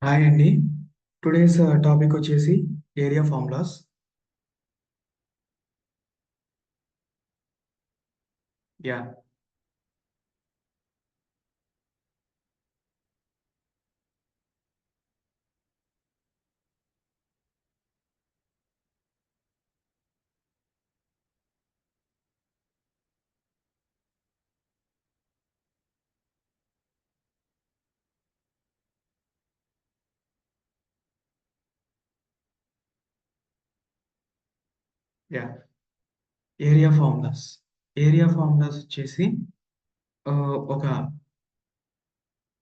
Hi అండి. Today's topic వచ్చేసి area formulas. Yeah! Yeah! Area formulas. Area formulas వచ్చేసి ఒక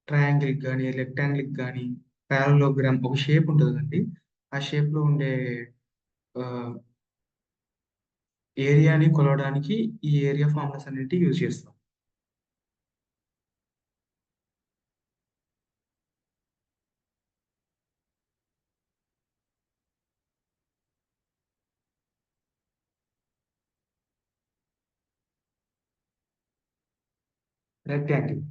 ట్రయాంగిల్‌కి గాని, రెక్టాంగిల్‌కి గాని, పారలలోగ్రామ్ ఒక షేప్ ఉంటది కదండీ! ఆ షేప్‌లో ఉండే ఆహ్, ఏరియాని కొలవడానికి ఈ ఏరియా ఫార్ములాస్ అనేటివి యూజ్ చేస్తాం. రెక్టాంగిల్.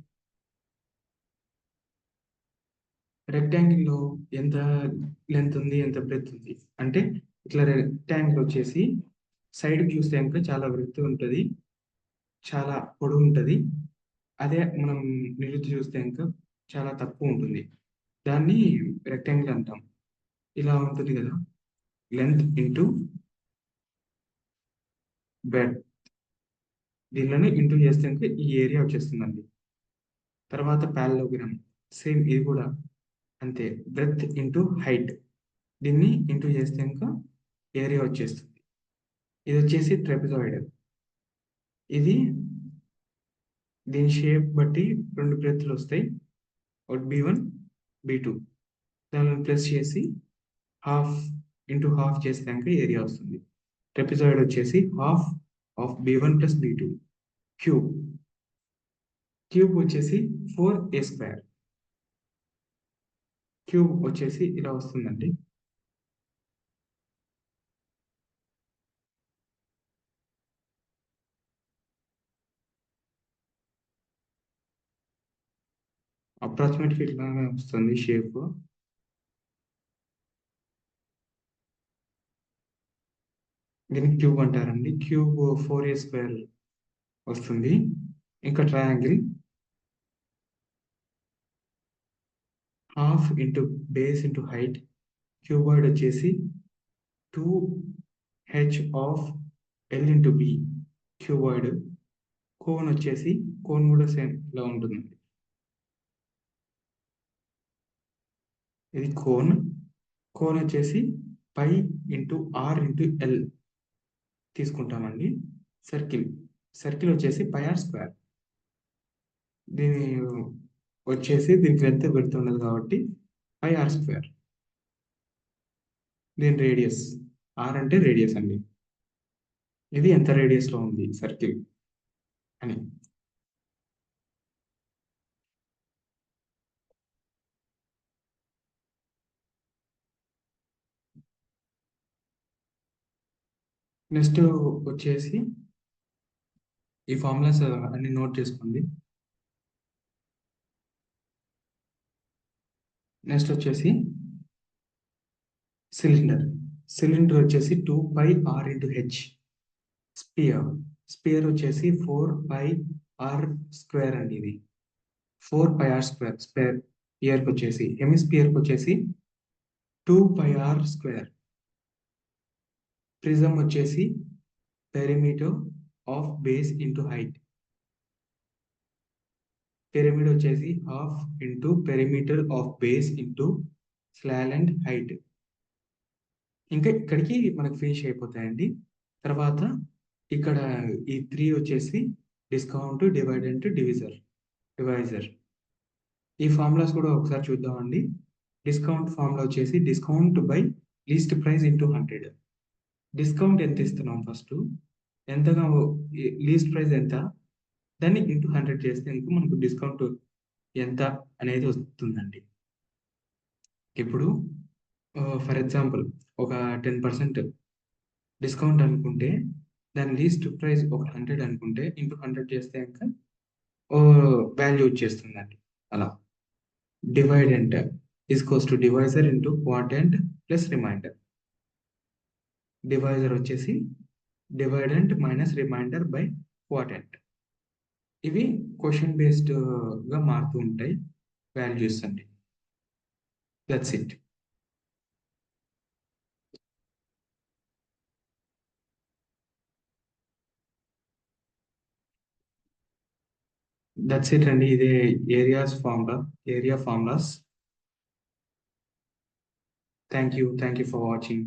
రెక్టాంగిల్‌లో ఎంత లెంత్ ఉంది, ఎంత బ్రెడ్త్ ఉంది. అంటే ఇట్లా రెక్టాంగిల్ వచ్చేసి సైడ్‌కి చూస్తే గనుక చాలా బ్రెడ్త్ ఉంటది. చాలా పొడవుంటది. అదే మనం నిలువు చూస్తే గనుక చాలా తక్కువుంటుంది. దాన్ని రెక్టాంగిల్ అంటాం. ఇలా ఉంటుంది గదా! Length into breadth. దీనిలోనే ఇంటూ చేస్తే గనుక ఈ ఏరియా వచ్చేస్తుందండి. తర్వాత పారలలోగ్రామ్. సేమ్ ఇది గూడా అంతే. Breadth into height. దీన్ని ఇంటూ చేస్తే గనుక ఏరియా వచ్చేస్తుంది. ఇదొచ్చేసి ట్రాపెజాయిడ్. ఇది దీని షేప్ బట్టి 2 బ్రెడ్త్‌లొస్తాయి. ఒకటి బి1, బి2. దానిని ప్లస్ చేసి హాఫ్ ఇంటూ హాఫ్ చేసినాక ఏరియా వస్తుంది. ట్రెపెజాయిడ్ వచ్చేసి హాఫ్ ఆఫ్ బి1 ప్లస్ బి2. క్యూబ్. క్యూబ్ వచ్చేసి 4a స్క్వేర్. క్యూబ్ వచ్చేసి ఇలా వస్తుందండి. అప్రాక్సిమేట్‌గా ఇట్లానే వస్తుంది షేప్. దీన్ని క్యూబ్ అంటారండి. క్యూబ్ 4a స్క్వేర్ వస్తుంది. ఇంకా triangle half into base into height. Cuboid వచ్చేసి 2h of L into B. Cuboid. Cone వచ్చేసి కోన్ కూడా సేమ్ ఇలా ఉంటుందండి. ఇది కోన్. కోన్ వచ్చేసి pi into R into L తీసుకుంటామండి. సర్కిల్. సర్కిల్ వచ్చేసి పై ఆర్ స్క్వేర్. దీని వచ్చేసి దీనికి లెంత్ విడ్త్ ఉండదు కాబట్టి పై ఆర్ స్క్వేర్. దీని రేడియస్. ఆర్ అంటే రేడియస్ అండి. ఇది ఎంత రేడియస్‌లో ఉంది సర్కిల్ అని. నెక్స్ట్ వచ్చేసి ఈ ఫార్ములాస్ అన్ని నోట్ చేసుకోండి. నెక్స్ట్ వచ్చేసి సిలిండర్. సిలిండర్ వచ్చేసి 2 pi r into h. Sphere. Sphere వచ్చేసి 4 పై ఆర్ స్క్వేర్ అండి ఇది. 4 పై ఆర్ స్క్వేర్. స్పియర్‌కి వచ్చేసి హెమిస్పియర్‌కి వచ్చేసి 2 పై ఆర్ స్క్వేర్. ప్రిజం వచ్చేసి perimeter of base into height. Pyramid వచ్చేసి half into perimeter of base into slant and height. ఇంకా ఇక్కడికి మనకు ఫినిష్ అయిపోతాయండి. తర్వాత ఇక్కడ ఈ 3 వచ్చేసి డిస్కౌంట్, డివైడెంట్, డివైజర్. ఈ ఫార్ములాస్ కూడా ఒకసారి చూద్దామండి. డిస్కౌంట్ ఫార్ములా వచ్చేసి discount by least price into 100. Discount ఎంత ఇస్తున్నాం ఫస్టు, ఎంతగా లీస్ట్ ప్రైస్ ఎంత, దాన్ని ఇంటూ 100 చేస్తే ఇంక మనకు డిస్కౌంట్ ఎంత అనేది వస్తుందండి. ఇప్పుడు ఫర్ ఎగ్జాంపుల్ ఒక 10% డిస్కౌంట్ అనుకుంటే దాని లీస్ట్ ప్రైస్ ఒక 100 అనుకుంటే ఇంటూ 100 చేస్తే గనుక వాల్యూ వచ్చేస్తుందండి. అలా. Dividend. Is equals to divisor into quadrant plus remainder. Divisor వచ్చేసి dividend minus remainder by quadrant. ఇవి క్వశ్చన్ బేస్డ్గా మారుతూ ఉంటాయి వాల్యూస్ అండి. That's it. దట్స్ ఇట్ అండి. ఇదే area formulas. Thank you for watching.